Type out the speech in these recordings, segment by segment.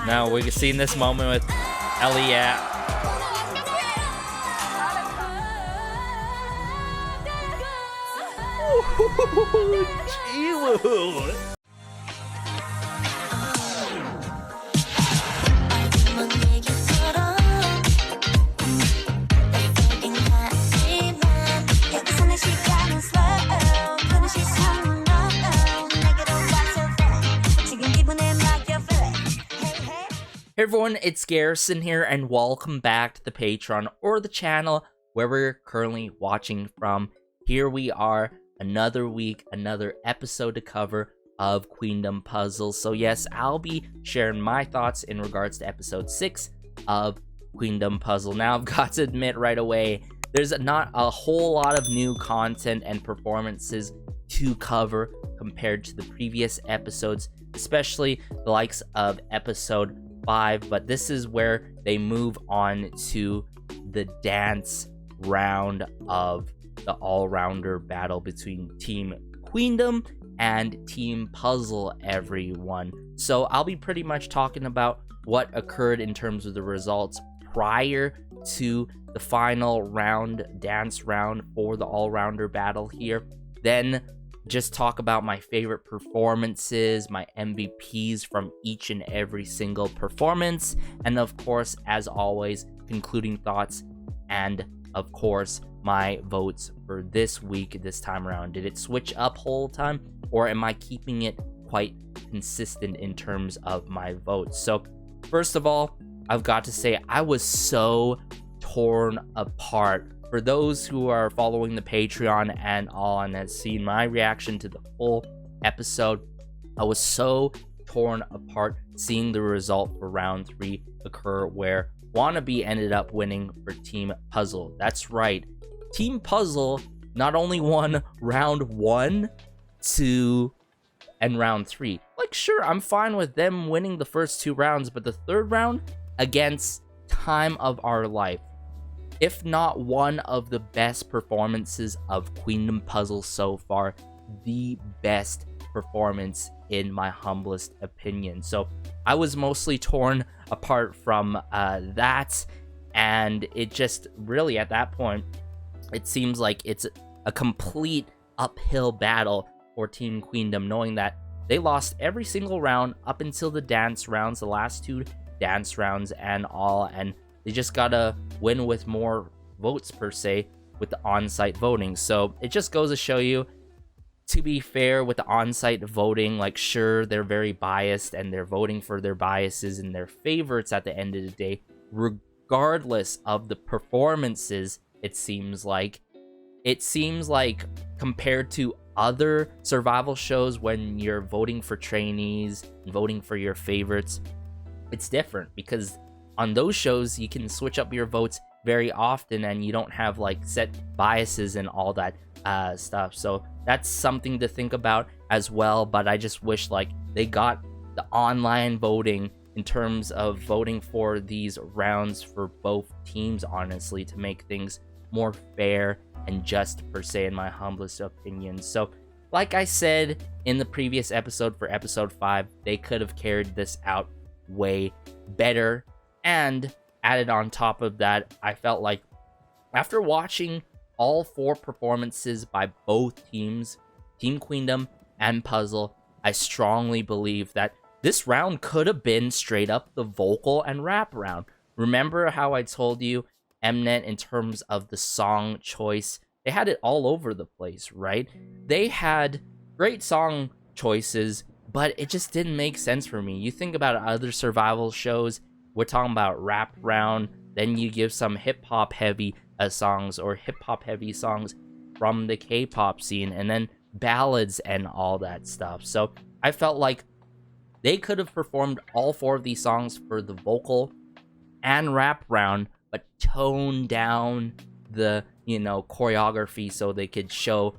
Now we can see in this moment with Elliot. Hey everyone, it's Garrison here, and welcome back to the Patreon or the channel where we're currently watching from. Here we are, another week, another episode to cover of Queendom Puzzle. So yes, I'll be sharing my thoughts in regards to episode 6 of Queendom Puzzle. Now, I've got to admit right away, there's not a whole lot of new content and performances to cover compared to the previous episodes, especially the likes of episode 5, but this is where they move on to the dance round of the all-rounder battle between Team Queendom and Team Puzzle, everyone. So I'll be pretty much talking about what occurred in terms of the results prior to the final round, dance round for the all-rounder battle here. Then just talk about my favorite performances, my MVPs from each and every single performance, and of course, as always, concluding thoughts, and of course, my votes for this week, this time around. Did it switch up whole time, or am I keeping it quite consistent in terms of my votes? So first of all, I've got to say I was so torn apart. For those who are following the Patreon and all and has seen my reaction to the full episode, I was so torn apart seeing the result for round 3 occur where Wannabe ended up winning for Team Puzzle. That's right, Team Puzzle not only won round 1, 2, and round 3. Like, sure, I'm fine with them winning the first 2 rounds, but the third round against Time of Our Life, if not one of the best performances of Queendom Puzzle so far, the best performance in my humblest opinion. So I was mostly torn apart from that, and it just really, at that point, it seems like it's a complete uphill battle for Team Queendom, knowing that they lost every single round up until the dance rounds, the last 2 dance rounds and all, and they just gotta win with more votes per se with the on-site voting. So it just goes to show you, to be fair with the on-site voting, like, sure, they're very biased and they're voting for their biases and their favorites at the end of the day, regardless of the performances. It seems like compared to other survival shows, when you're voting for trainees and voting for your favorites, it's different because on those shows, you can switch up your votes very often and you don't have like set biases and all that stuff. So that's something to think about as well. But I just wish like they got the online voting in terms of voting for these rounds for both teams, honestly, to make things more fair and just per se, in my humblest opinion. So like I said in the previous episode for episode 5, they could have carried this out way better. And added on top of that, I felt like after watching all 4 performances by both teams, Team Queendom and Puzzle, I strongly believe that this round could have been straight up the vocal and rap round. Remember how I told you Mnet, in terms of the song choice, they had it all over the place, right? They had great song choices, but it just didn't make sense for me. You think about other survival shows, we're talking about rap round, then you give some hip-hop heavy songs or hip-hop heavy songs from the K-pop scene, and then ballads and all that stuff. So I felt like they could have performed all 4 of these songs for the vocal and rap round, but toned down the, choreography so they could show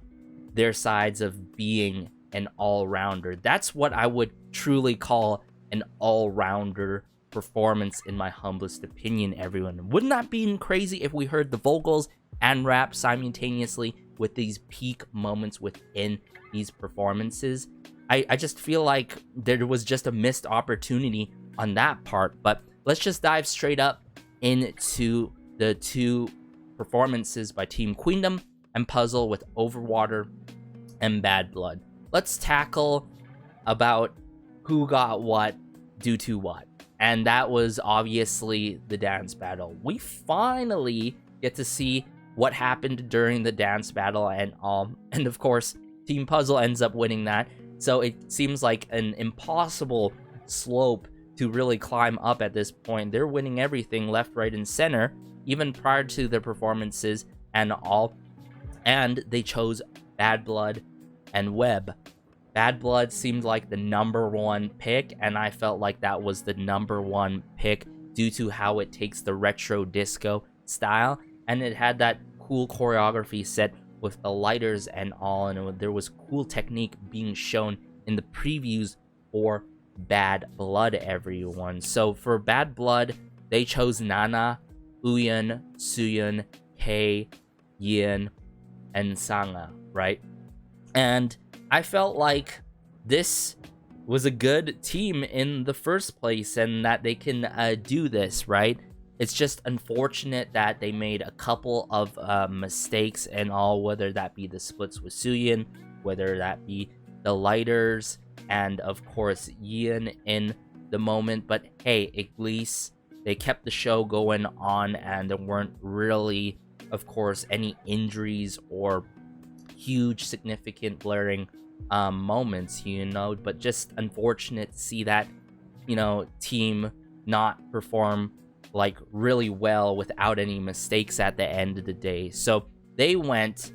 their sides of being an all-rounder. That's what I would truly call an all-rounder performance, in my humblest opinion, everyone. Wouldn't that be crazy if we heard the vocals and rap simultaneously with these peak moments within these performances? I just feel like there was just a missed opportunity on that part. But let's just dive straight up into the two performances by Team Queendom and Puzzle with Overwater and Bad Blood. Let's tackle about who got what due to what. And that was obviously the dance battle. We finally get to see what happened during the dance battle and all. And of course, Team Puzzle ends up winning that. So it seems like an impossible slope to really climb up at this point. They're winning everything left, right, and center, even prior to their performances and all. And they chose Bad Blood and Web. Bad Blood seemed like the number one pick, and I felt like that was the number one pick due to how it takes the retro disco style, and it had that cool choreography set with the lighters and all, and there was cool technique being shown in the previews for Bad Blood, everyone. So for Bad Blood, they chose Nana, Uyeon, Suyeon, Kei, Yin, and Sanga, right? And I felt like this was a good team in the first place and that they can do this, right? It's just unfortunate that they made a couple of mistakes and all, whether that be the splits with Suyeon, whether that be the lighters, and of course Yin in the moment. But hey, at least they kept the show going on and there weren't really, of course, any injuries or huge significant blaring moments, you know. But just unfortunate to see that, you know, team not perform like really well without any mistakes at the end of the day. So they went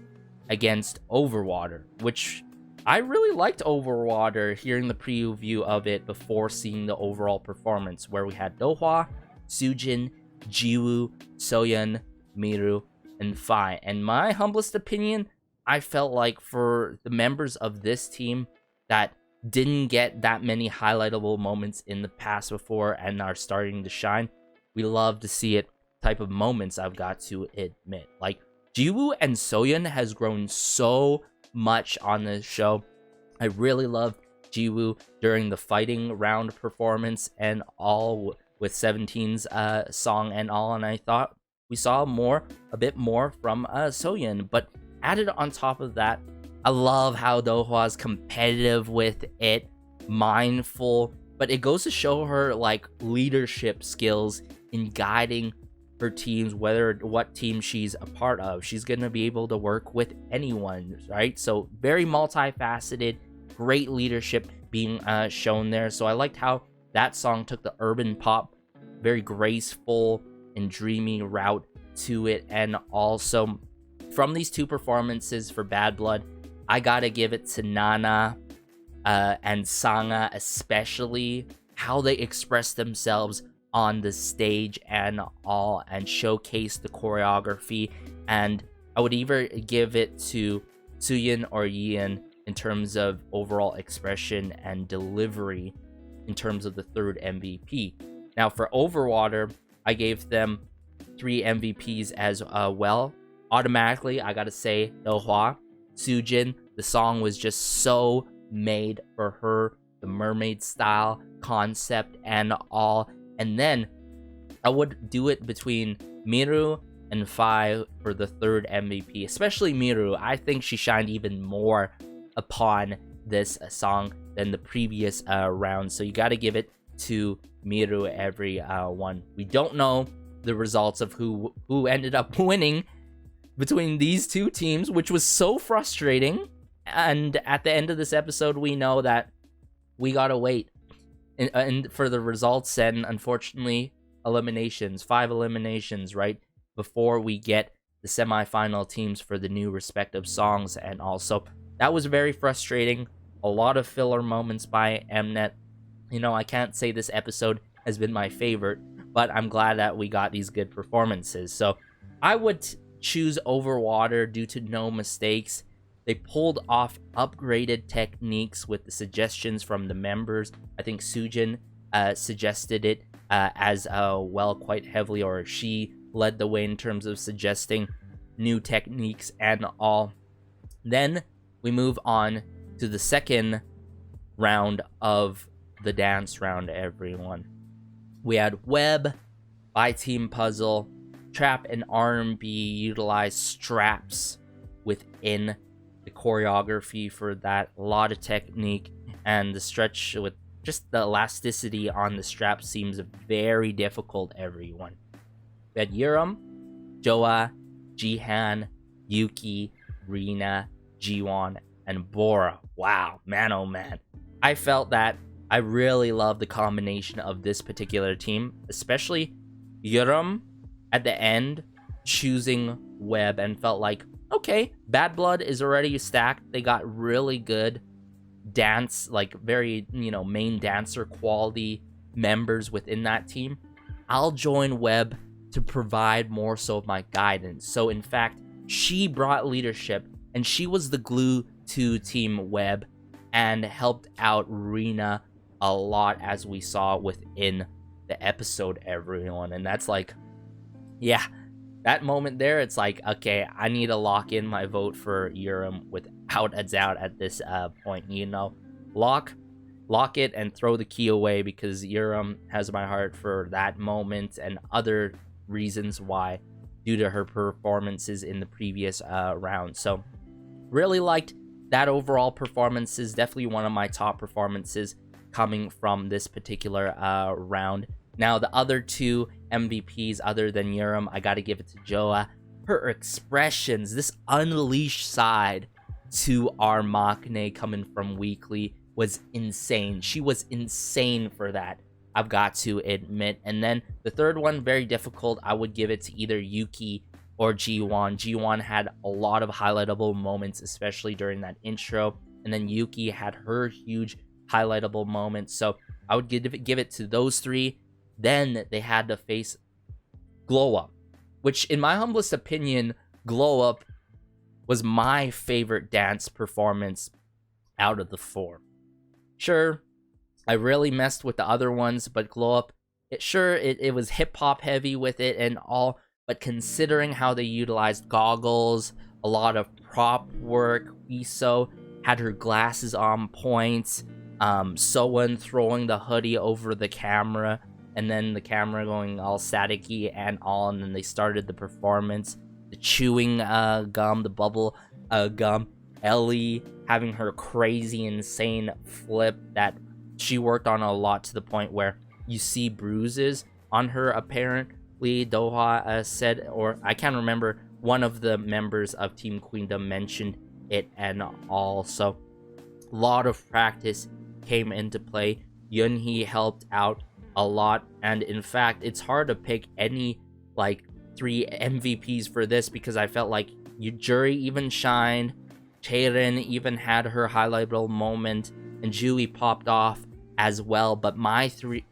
against Overwater, which I really liked. Overwater, hearing the preview of it before seeing the overall performance, where we had Dohwa, Sujin, Jiwoo, Soyeon, Miru, and Fi. And my humblest opinion, I felt like for the members of this team that didn't get that many highlightable moments in the past before and are starting to shine, we love to see it type of moments, I've got to admit. Like, Jiwoo and Soyeon has grown so much on this show. I really loved Jiwoo during the fighting round performance and all with 17's song and all, and I thought we saw a bit more from Soyeon. But added on top of that, I love how Dohwa's competitive with it, mindful, but it goes to show her like leadership skills in guiding her teams, whether what team she's a part of. She's gonna be able to work with anyone, right? So very multifaceted, great leadership being shown there. So I liked how that song took the urban pop, very graceful and dreamy route to it. And also from these two performances for Bad Blood, I gotta give it to Nana and Sanga, especially how they express themselves on the stage and all, and showcase the choreography. And I would either give it to Suyeon or Yin in terms of overall expression and delivery in terms of the third MVP. Now for Overwater, I gave them 3 MVPs as well. Automatically, I gotta say Dohwa, Sujin. The song was just so made for her, the mermaid style concept and all. And then I would do it between Miru and Fi for the third MVP, especially Miru. I think she shined even more upon this song than the previous round. So you got to give it to Miru every one. We don't know the results of who ended up winning between these two teams, which was so frustrating. And at the end of this episode, we know that we gotta wait and for the results, and unfortunately eliminations, 5 eliminations, right, before we get the semifinal teams for the new respective songs. And also that was very frustrating. A lot of filler moments by Mnet. You know, I can't say this episode has been my favorite, but I'm glad that we got these good performances. So I would choose Overwater due to no mistakes. They pulled off upgraded techniques with the suggestions from the members. I think Sujin suggested it as well quite heavily, or she led the way in terms of suggesting new techniques and all. Then we move on to the second round of the dance round, everyone. We had Web by Team Puzzle, Trap and R&B utilized straps within the choreography for that. A lot of technique, and the stretch with just the elasticity on the strap seems very difficult, everyone. We had Yuram, Joa, Jihan, Yuki, Rina, Jiwon, and Bora. Wow, man oh man. I felt that I really love the combination of this particular team, especially Yuram at the end choosing Web, and felt like, okay, Bad Blood is already stacked. They got really good dance, like very, main dancer quality members within that team. I'll join Web to provide more so of my guidance. So in fact, she brought leadership, and she was the glue to Team Web and helped out Rina a lot, as we saw within the episode, everyone. And that's like, yeah, that moment there, it's like, okay, I need to lock in my vote for Yuram without a doubt at this point. Lock it and throw the key away, because Yuram has my heart for that moment and other reasons why, due to her performances in the previous round. So really liked that overall performance. Is definitely one of my top performances coming from this particular round. Now, the other two MVPs other than Yuram, I gotta give it to Joa. Her expressions, this unleashed side to our Maknae coming from Weekly was insane. She was insane for that, I've got to admit. And then the third one, very difficult. I would give it to either Yuki or Jiwon. Jiwon had a lot of highlightable moments, especially during that intro. And then Yuki had her huge highlightable moments. So I would give it to those three. Then they had to face Glow Up, which in my humblest opinion, Glow Up was my favorite dance performance out of the four. Sure, I really messed with the other ones, but Glow Up, it was hip-hop heavy with it and all, but considering how they utilized goggles, a lot of prop work, Iso had her glasses on point, Soen throwing the hoodie over the camera, and then the camera going all staticky and all, and then they started the performance. The chewing gum, the bubble gum, Ellie having her crazy, insane flip that she worked on a lot, to the point where you see bruises on her, apparently. Doha said, or I can't remember, one of the members of Team Queendom mentioned it and all. So a lot of practice came into play. Yunhee helped out a lot, and in fact, it's hard to pick any like 3 MVPs for this, because I felt like Yujuri even shined, Chaerin even had her highlightable moment, and Jui popped off as well. But my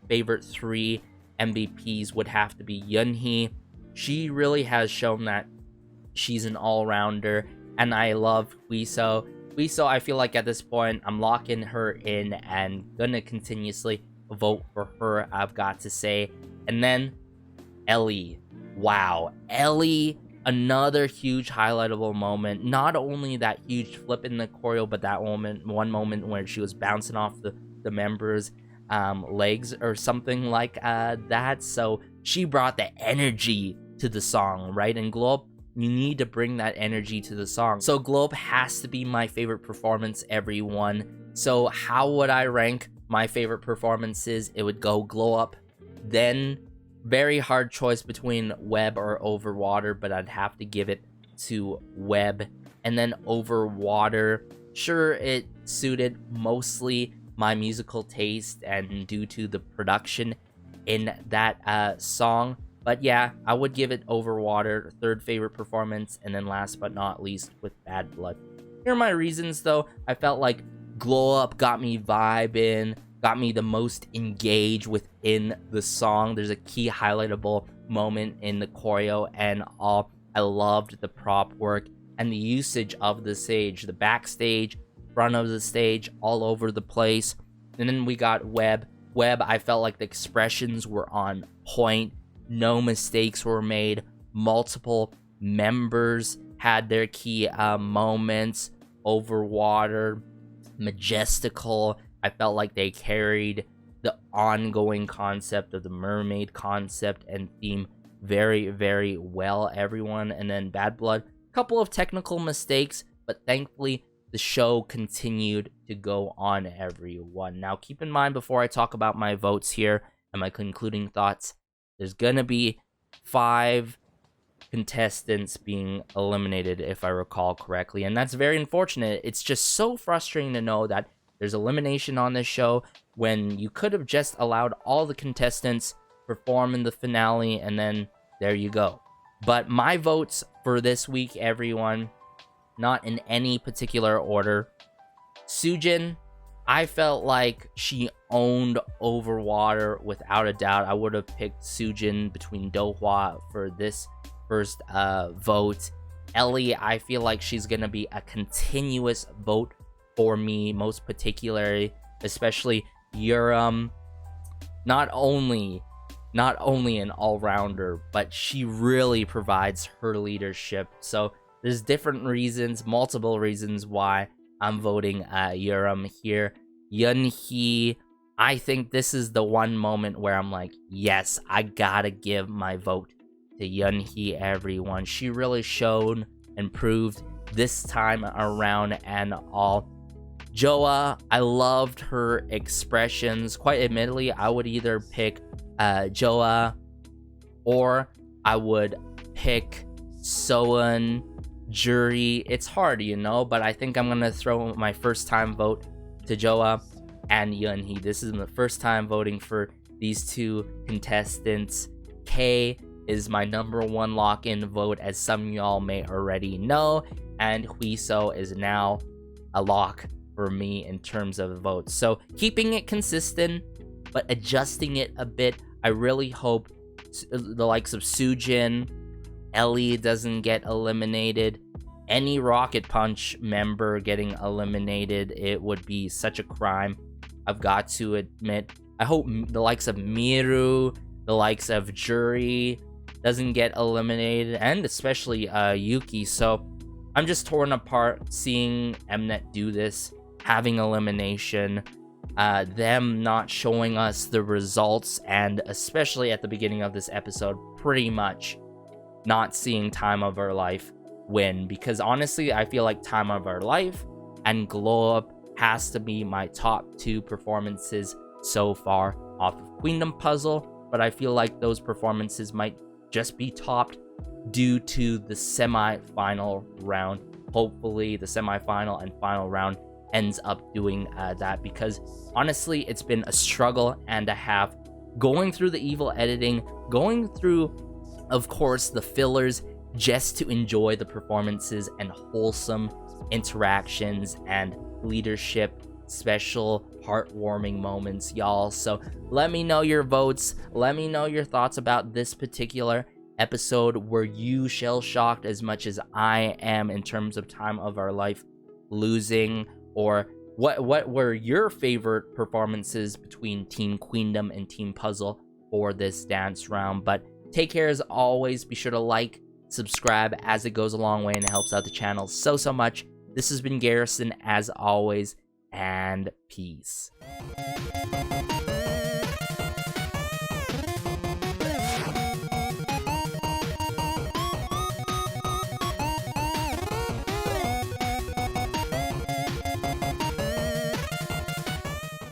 favorite 3 MVPs would have to be Yunhee. She really has shown that she's an all-rounder, and I love Wiso. Wiso, I feel like at this point, I'm locking her in and gonna continuously vote for her, I've got to say. And then Ellie. Wow, Ellie, another huge highlightable moment. Not only that huge flip in the choreo, but that one moment where she was bouncing off the members' legs or something like that. So she brought the energy to the song, right? And Globe, you need to bring that energy to the song. So Globe has to be my favorite performance, everyone. So how would I rank my favorite performances? It would go Glow Up, then very hard choice between Web or Overwater, but I'd have to give it to Web. And then Overwater, sure, it suited mostly my musical taste and due to the production in that song. But yeah, I would give it Overwater, third favorite performance. And then last but not least, with Bad Blood. Here are my reasons though. I felt like Glow Up got me vibing, got me the most engaged within the song. There's a key highlightable moment in the choreo and all. I loved the prop work and the usage of the stage, the backstage, front of the stage, all over the place. And then we got Web. Web, I felt like the expressions were on point. No mistakes were made. Multiple members had their key moments. Overwater, majestical. I felt like they carried the ongoing concept of the mermaid concept and theme very, very well, everyone. And then Bad Blood, couple of technical mistakes, but thankfully the show continued to go on, everyone. Now, keep in mind, before I talk about my votes here and my concluding thoughts, there's gonna be 5 contestants being eliminated, if I recall correctly, and that's very unfortunate. It's just so frustrating to know that there's elimination on this show when you could have just allowed all the contestants perform in the finale, and then there you go. But my votes for this week, everyone, not in any particular order. Soojin, I felt like she owned Overwater without a doubt. I would have picked Soojin between Dohwa for this first vote. Ellie, I feel like she's gonna be a continuous vote for me, most particularly, especially Yuram. Not only an all-rounder, but she really provides her leadership. So there's different reasons, multiple reasons why I'm voting Yuram here. Yunhee, I think this is the one moment where I'm like, yes, I gotta give my vote to Yunhee, everyone. She really showed and proved this time around and all. Joa, I loved her expressions. Quite admittedly, I would either pick Joa or I would pick Soan, Jury. It's hard, you know, but I think I'm gonna throw my first time vote to Joa and Yunhee. This is the first time voting for these 2 contestants. K is my number 1 lock-in vote, as some of y'all may already know, and Huiso is now a lock for me in terms of votes. So keeping it consistent but adjusting it a bit. I really hope the likes of Soojin, Ellie doesn't get eliminated. Any Rocket Punch member getting eliminated, it would be such a crime, I've got to admit. I hope the likes of Miru, the likes of Jury doesn't get eliminated, and especially Yuki. So I'm just torn apart seeing Mnet do this, having elimination, them not showing us the results, and especially at the beginning of this episode, pretty much not seeing Time of Our Life win. Because honestly, I feel like Time of Our Life and Glow Up has to be my top 2 performances so far off of Queendom Puzzle, but I feel like those performances might just be topped due to the semi-final round. Hopefully the semi-final and final round ends up doing that, because honestly it's been a struggle and a half going through the evil editing, going through, of course, the fillers, just to enjoy the performances and wholesome interactions and leadership, special heartwarming moments, y'all. So let me know your votes, let me know your thoughts about this particular episode. Were you shell-shocked as much as I am in terms of Time of Our Life losing? Or what were your favorite performances between Team Queendom and Team Puzzle for this dance round? But take care as always. Be sure to like, subscribe, as it goes a long way and it helps out the channel so much. This has been Garrison as always, and peace.